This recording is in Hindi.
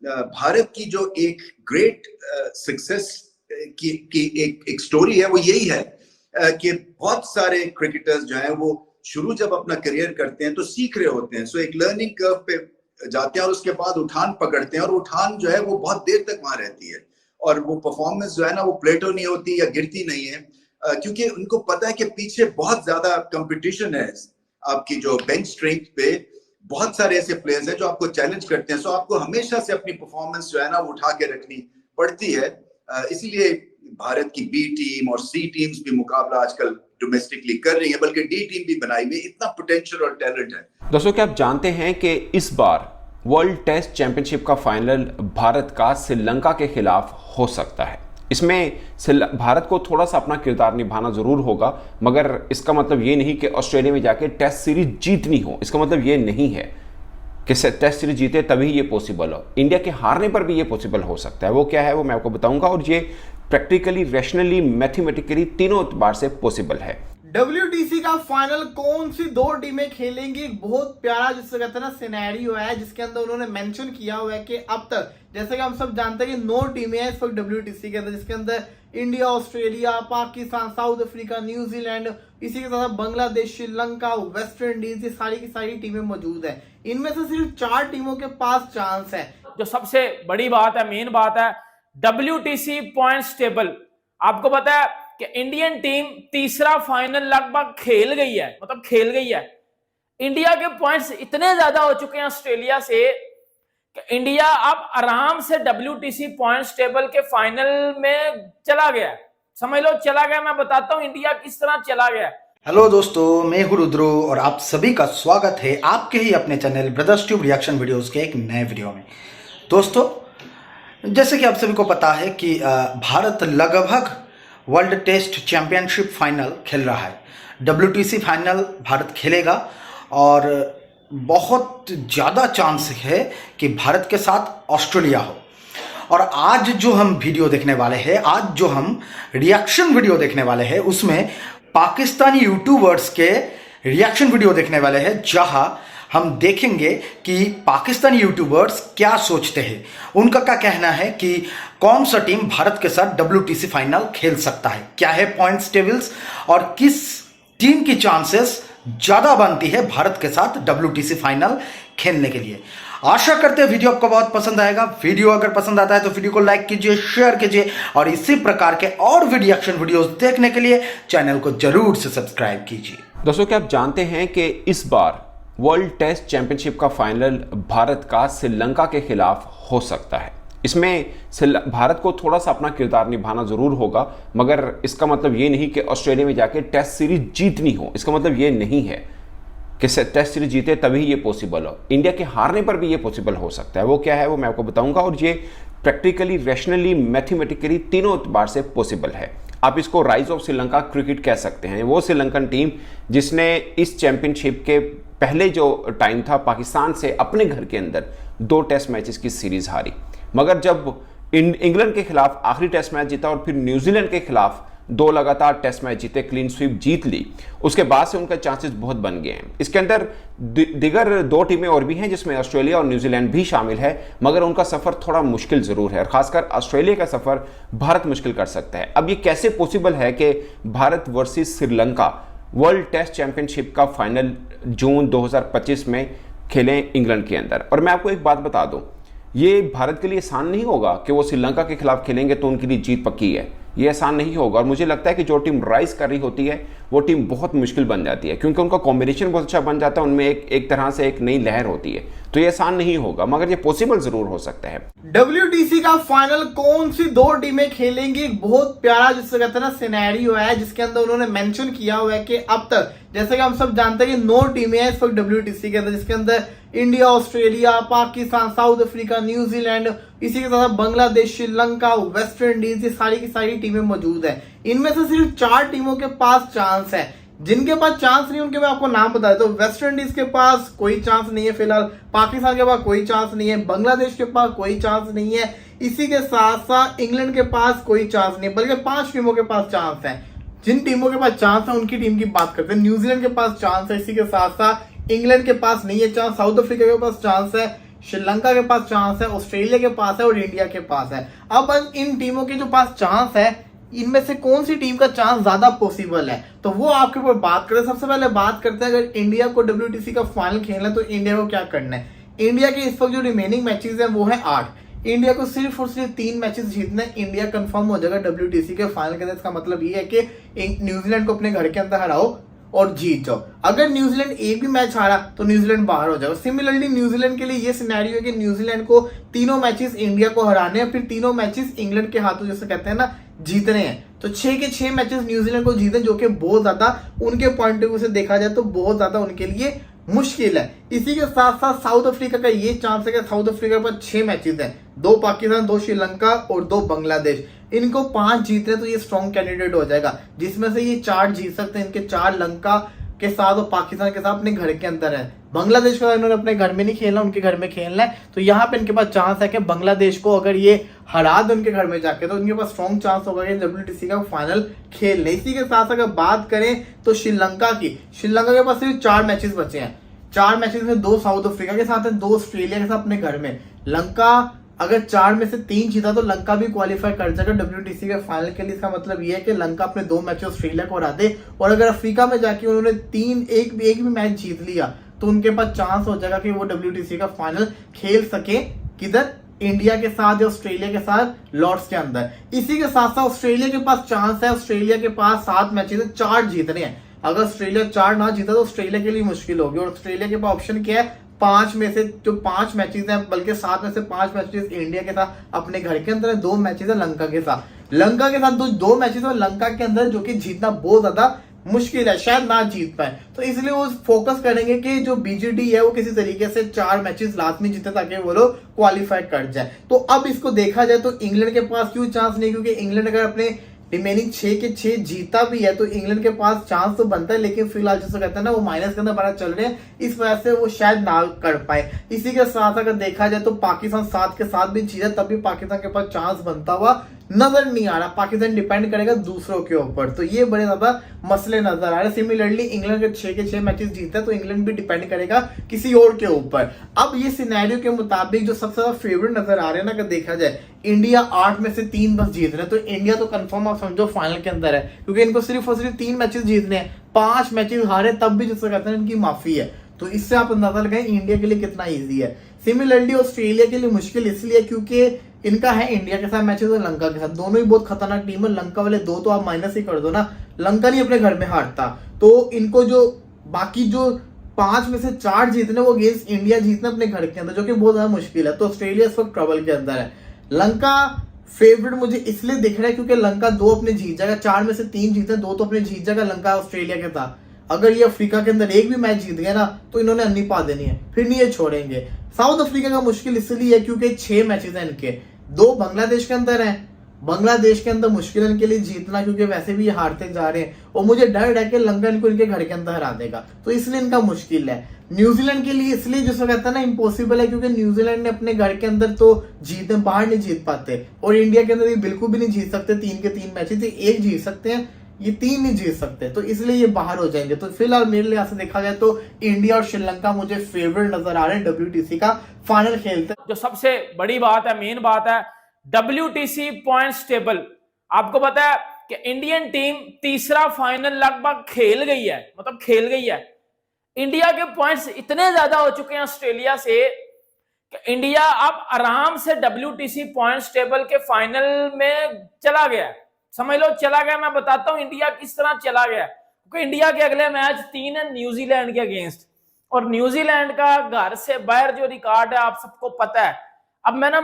भारत की जो एक ग्रेट सक्सेस की एक स्टोरी है वो यही है कि बहुत सारे क्रिकेटर्स जो हैं वो शुरू जब अपना करियर करते हैं तो सीख रहे होते हैं, सो एक लर्निंग कर्व पे जाते हैं और उसके बाद उठान पकड़ते हैं और उठान जो है वो बहुत देर तक वहां रहती है और वो परफॉर्मेंस जो है ना वो प्लेटो नहीं होती या गिरती नहीं है, क्योंकि उनको पता है कि पीछे बहुत ज्यादा कंपटीशन है। आपकी जो बेंच स्ट्रेंथ पे बहुत सारे ऐसे प्लेयर्स हैं जो आपको चैलेंज करते हैं, सो आपको हमेशा से अपनी परफॉर्मेंस जो है ना वो उठा के रखनी पड़ती है। इसीलिए भारत की बी टीम और सी टीम्स भी मुकाबला आजकल डोमेस्टिकली कर रही है, बल्कि डी टीम भी बनाई हुई, इतना पोटेंशियल और टैलेंट है। दोस्तों, क्या आप जानते हैं कि इस बार वर्ल्ड टेस्ट चैंपियनशिप का फाइनल भारत का श्रीलंका के खिलाफ हो सकता है। इसमें भारत को थोड़ा सा अपना किरदार निभाना जरूर होगा, मगर इसका मतलब ये नहीं कि ऑस्ट्रेलिया में जाके टेस्ट सीरीज जीतनी हो। इसका मतलब ये नहीं है कि टेस्ट सीरीज जीते तभी ये पॉसिबल हो। इंडिया के हारने पर भी ये पॉसिबल हो सकता है। वो क्या है वो मैं आपको बताऊंगा, और ये प्रैक्टिकली, रैशनली, मैथमेटिकली तीनों एतबार से पॉसिबल है। WTC का फाइनल कौन सी दो टीमें खेलेंगी, एक बहुत प्यारा जिससे कहते हैं ना सिनेरियो है, जिसके अंदर उन्होंने मेंशन किया हुआ है कि अब तक जैसे कि हम सब जानते हैं कि 9 टीमें हैं इस वक्त WTC के अंदर, जिसके अंदर India, Australia, Pakistan, south Africa, New Zealand, इसी के साथ बांग्लादेश, श्रीलंका, वेस्ट इंडीज, ये सारी की सारी टीमें मौजूद है। इनमें से सिर्फ 4 टीमों के पास चांस है। जो सबसे बड़ी बात है, मेन बात है, WTC पॉइंट्स टेबल। आपको पता है कि इंडियन टीम तीसरा फाइनल लगभग खेल गई है, मतलब खेल गई है। इंडिया के पॉइंट्स इतने ज्यादा हो चुके हैं ऑस्ट्रेलिया से कि इंडिया अब आराम से WTC पॉइंट्स टेबल के फाइनल में चला गया। समझ लो चला गया। मैं बताता हूं इंडिया किस तरह चला गया। हेलो दोस्तों, मैं हूं रुद्रो और आप सभी का स्वागत है आपके ही अपने channel brothers tube reaction videos के एक नए वीडियो में। दोस्तों, जैसे कि आप सभी को पता है कि भारत लगभग वर्ल्ड टेस्ट चैंपियनशिप फाइनल खेल रहा है। WTC फाइनल भारत खेलेगा और बहुत ज़्यादा चांस है कि भारत के साथ ऑस्ट्रेलिया हो। और आज जो हम वीडियो देखने वाले हैं, आज जो हम रिएक्शन वीडियो देखने वाले हैं, उसमें पाकिस्तानी यूट्यूबर्स के रिएक्शन वीडियो देखने वाले हैं, जहां हम देखेंगे कि पाकिस्तानी यूट्यूबर्स क्या सोचते हैं, उनका क्या कहना है कि कौन सा टीम भारत के साथ WTC फाइनल खेल सकता है, क्या है पॉइंट्स टेबल्स और किस टीम की चांसेस ज्यादा बनती है भारत के साथ WTC फाइनल खेलने के लिए। आशा करते हैं वीडियो आपको बहुत पसंद आएगा। वीडियो अगर पसंद आता है तो वीडियो को लाइक कीजिए, शेयर कीजिए और इसी प्रकार के और भी रिएक्शन वीडियोस देखने के लिए चैनल को जरूर से सब्सक्राइब कीजिए। दोस्तों, क्या आप जानते हैं कि इस बार वर्ल्ड टेस्ट चैंपियनशिप का फाइनल भारत का श्रीलंका के खिलाफ हो सकता है। इसमें भारत को थोड़ा सा अपना किरदार निभाना जरूर होगा, मगर इसका मतलब ये नहीं कि ऑस्ट्रेलिया में जाके टेस्ट सीरीज जीतनी हो। इसका मतलब ये नहीं है कि टेस्ट सीरीज जीते तभी ये पॉसिबल हो। इंडिया के हारने पर भी ये पॉसिबल हो सकता है। वो क्या है वो मैं आपको बताऊंगा, और ये प्रैक्टिकली, रैशनली, मैथमेटिकली तीनों एतबार से पॉसिबल है। आप इसको राइज ऑफ श्रीलंका क्रिकेट कह सकते हैं। वो श्रीलंकन टीम जिसने इस चैंपियनशिप के पहले जो टाइम था पाकिस्तान से अपने घर के अंदर 2 टेस्ट मैचेस की सीरीज हारी, मगर जब इंग्लैंड के खिलाफ आखिरी टेस्ट मैच जीता और फिर न्यूजीलैंड के खिलाफ 2 लगातार टेस्ट मैच जीते, क्लीन स्वीप जीत ली, उसके बाद से उनका चांसेस बहुत बन गए हैं। इसके अंदर दिगर 2 टीमें और भी हैं जिसमें ऑस्ट्रेलिया और न्यूजीलैंड भी शामिल है, मगर उनका सफर थोड़ा मुश्किल जरूर है, और खासकर ऑस्ट्रेलिया का सफर भारत मुश्किल कर सकता है। अब ये कैसे पॉसिबल है कि Bharat versus Sri Lanka world test championship का फाइनल जून 2025 में खेलें इंग्लैंड के अंदर? और मैं आपको एक बात बता दूं, ये भारत के लिए आसान नहीं होगा कि वो श्रीलंका के खिलाफ खेलेंगे तो उनके लिए जीत पक्की है। ये आसान नहीं होगा, और मुझे लगता है कि जो टीम राइज कर रही होती है वो टीम बहुत मुश्किल बन जाती है, क्योंकि उनका कॉम्बिनेशन बहुत अच्छा बन जाता है, उनमें एक तरह से एक नई लहर होती है। तो ये आसान नहीं होगा, मगर ये पॉसिबल जरूर हो सकता है। WTC का फाइनल कौन सी 2 टीमें खेलेंगी, एक बहुत प्यारा जिससे कहते हैं ना सिनेरियो है, जिसके अंदर उन्होंने मेंशन किया हुआ है कि अब तक जैसे कि हम सब जानते हैं कि 9 टीमें हैं इस वक्त WTC के अंदर, जिसके अंदर India, Australia, Pakistan, south Africa, New Zealand, इसी के साथ बांग्लादेश, श्रीलंका, वेस्ट इंडीज, ये सारी की सारी टीमें मौजूद है। इनमें से सिर्फ 4 टीमों के पास चांस है। जिनके पास चांस नहीं उनके मैं आपको नाम बता देता हूं। वेस्ट इंडीज के पास कोई चांस नहीं है फिलहाल, पाकिस्तान के पास कोई चांस नहीं है, बांग्लादेश के पास कोई चांस नहीं है, इसी के साथ साथ इंग्लैंड के पास कोई चांस नहीं है, बल्कि 5 टीमों के पास चांस है। जिन टीमों के पास चांस है उनकी टीम की बात करते हैं। न्यूजीलैंड के पास चांस है, इसी के साथ साथ इंग्लैंड के पास नहीं है चांस, साउथ अफ्रीका के पास चांस है, श्रीलंका के पास चांस है, ऑस्ट्रेलिया के पास है और इंडिया के पास है। अब इन टीमों के जो पास चांस है, इनमें से कौन सी टीम का चांस ज्यादा पॉसिबल है, तो वो आपके ऊपर बात करें। सबसे पहले बात करते हैं, अगर इंडिया को WTC का फाइनल खेलना है तो इंडिया को क्या करना है। इंडिया के इस वक्त जो रिमेनिंग मैचेस हैं वो है 8। इंडिया को सिर्फ और सिर्फ 3 मैचेस जीतने, इंडिया कंफर्म हो जाएगा WTC के फाइनल के अंदर। इसका मतलब ये है कि न्यूजीलैंड को अपने घर के अंदर हराओ और जीत जाओ। अगर न्यूजीलैंड एक भी मैच हारा तो न्यूजीलैंड बाहर हो जाएगा। सिमिलरली न्यूजीलैंड के लिए ये सिनेरियो है कि न्यूजीलैंड को तीनों मैचेस इंडिया को हराने हैं, फिर तीनों मैचेस इंग्लैंड के हाथों जैसे कहते हैं ना जीतने हैं। तो 6 के 6 मैचेस न्यूजीलैंड को जीतने, जो कि बहुत ज्यादा उनके पॉइंट ऑफ व्यू से देखा जाए तो बहुत ज्यादा उनके लिए मुश्किल है। इसी के साथ साथ साउथ अफ्रीका का ये चांस है कि साउथ अफ्रीका पर 6 मैचेस हैं, 2 पाकिस्तान, 2 श्रीलंका और 2 बांग्लादेश। इनको 5 जीतने तो ये स्ट्रॉन्ग कैंडिडेट हो जाएगा, जिसमें से ये 4 जीत सकते हैं। इनके 4 लंका के साथ और पाकिस्तान के साथ अपने घर के अंदर है। बांग्लादेश का इन्होंने अपने घर में नहीं खेलना, उनके घर में खेलना है। तो यहाँ पे इनके पास चांस है कि बांग्लादेश को अगर ये हरा दे उनके घर में जाके, तो उनके पास स्ट्रॉन्ग चांस होगा कि WTC का फाइनल खेल ले। इसी के साथ अगर बात करें तो श्रीलंका की, श्रीलंका के पास सिर्फ 4 मैचेस बचे हैं। 4 मैचेस में 2 साउथ अफ्रीका के साथ है, 2 ऑस्ट्रेलिया के साथ अपने घर में। लंका अगर 4 में से 3 जीता तो लंका भी क्वालिफाई कर जाएगा WTC के फाइनल के लिए। इसका मतलब ये है कि लंका अपने 2 मैच ऑस्ट्रेलिया को हरा दे, और अगर अफ्रीका में जाके उन्होंने एक भी मैच जीत लिया तो उनके पास चांस हो जाएगा कि वो WTC का फाइनल खेल सके। किधर? इंडिया के साथ या ऑस्ट्रेलिया के साथ लॉर्ड्स के अंदर। इसी के साथ साथ ऑस्ट्रेलिया के पास चांस है, ऑस्ट्रेलिया के पास 7 मैचेस है, 4 जीतने हैं। अगर ऑस्ट्रेलिया 4 ना जीता तो ऑस्ट्रेलिया के लिए मुश्किल होगी। और ऑस्ट्रेलिया के पास ऑप्शन क्या है? 5 में से जो 5 मैचेस हैं, बल्कि 7 में से 5 मैचेस इंडिया के साथ अपने घर के अंदर है, 2 मैचेस है लंका के साथ। लंका के साथ 2 मैचेस है लंका के अंदर, जो कि जीतना बहुत ज्यादा मुश्किल है, शायद ना जीत पाए। तो इसलिए वो फोकस करेंगे कि जो BGD है वो किसी तरीके से 4 मैचेस लाजमी जीते ताकि वो लोग क्वालिफाई कर जाए। तो अब इसको देखा जाए तो इंग्लैंड के पास क्यों चांस नहीं, क्योंकि इंग्लैंड अगर अपने रिमेनिंग 6 के 6 जीता भी है तो इंग्लैंड के पास चांस तो बनता है, लेकिन फिलहाल जैसे कहते हैं ना वो माइनस के अंदर बड़ा चल रहे हैं, इस वजह से वो शायद ना कर पाए। इसी के साथ अगर देखा जाए तो पाकिस्तान 7 के 7 भी जीता, तब भी पाकिस्तान के पास चांस बनता हुआ नजर नहीं आ रहा। पाकिस्तान डिपेंड करेगा दूसरों के ऊपर, तो ये बड़े ज्यादा मसले नजर आ रहे हैं। सिमिलरली इंग्लैंड के 6 के 6 मैचेस जीता है तो इंग्लैंड भी डिपेंड करेगा किसी और के ऊपर। अब ये सिनेरियो के मुताबिक जो सबसे ज्यादा फेवरेट नजर आ रहे हैं ना, अगर देखा जाए इंडिया 8 में से 3 बस जीत रहे हैं, तो इंडिया तो कंफर्म आप समझो फाइनल के अंदर है, क्योंकि इनको सिर्फ और सिर्फ 3 मैचेस जीतने हैं। 5 मैचेस हारे तब भी जिससे कहते हैं इनकी माफी है। तो इससे आप अंदाजा लगाएं इंडिया के लिए कितना ईजी है। सिमिलरली ऑस्ट्रेलिया के लिए मुश्किल इसलिए क्योंकि इनका है इंडिया के साथ मैचेस और लंका के साथ, दोनों ही बहुत खतरनाक टीम है। लंका वाले 2 तो आप माइनस ही कर दो ना, लंका नहीं अपने घर में हारता, तो इनको जो बाकी जो 5 में से 4 जीतने वो अगेंस्ट इंडिया जीतना अपने घर के अंदर, जो कि बहुत ज्यादा मुश्किल है। तो ऑस्ट्रेलिया इस वक्त ट्रबल के अंदर है। लंका फेवरेट मुझे इसलिए दिख रहा है क्योंकि लंका 2 अपने जीत जाएगा, 4 में से 3 जीते, 2 तो अपने जीत जाएगा लंका ऑस्ट्रेलिया के साथ। अगर ये अफ्रीका के अंदर एक भी मैच जीत गए ना तो इन्होंने अन्नी पा देनी है, फिर नहीं ये छोड़ेंगे। साउथ अफ्रीका का मुश्किल इसलिए है क्योंकि 6 मैचेस हैं इनके, 2 बांग्लादेश के अंदर हैं। बांग्लादेश के अंदर मुश्किल है इनके लिए जीतना, क्योंकि वैसे भी ये हारते जा रहे हैं, और मुझे डर है कि लंका इनको इनके घर के अंदर हरा देगा, तो इसलिए इनका मुश्किल है। न्यूजीलैंड के लिए इसलिए जिसको कहता है ना इम्पॉसिबल है, क्योंकि न्यूजीलैंड ने अपने घर के अंदर तो जीते, बाहर नहीं जीत पाते, और इंडिया के अंदर ये बिल्कुल भी नहीं जीत सकते। 3 के 3 मैचेस, 1 जीत सकते हैं, ये 3 नहीं जीत सकते, तो इसलिए ये बाहर हो जाएंगे। तो फिलहाल मेरे लिहाज से देखा जाए तो इंडिया और श्रीलंका मुझे फेवरेट नजर आ रहे हैं WTC का फाइनल खेलते। जो सबसे बड़ी बात है, मेन बात है, WTC पॉइंट्स टेबल। आपको पता है कि इंडियन टीम तीसरा फाइनल लगभग खेल गई है, मतलब खेल गई है। इंडिया के पॉइंट्स इतने ज्यादा हो चुके हैं ऑस्ट्रेलिया से कि इंडिया अब आराम से WTC पॉइंट्स टेबल के फाइनल में चला गया, समझ लो चला गया। मैं बताता हूं इंडिया किस तरह चला गया, क्योंकि इंडिया के अगले मैच 3 है न्यूजीलैंड के अगेंस्ट, और न्यूजीलैंड का घर से बाहर जो रिकॉर्ड है आप सबको पता है। अब मैं ना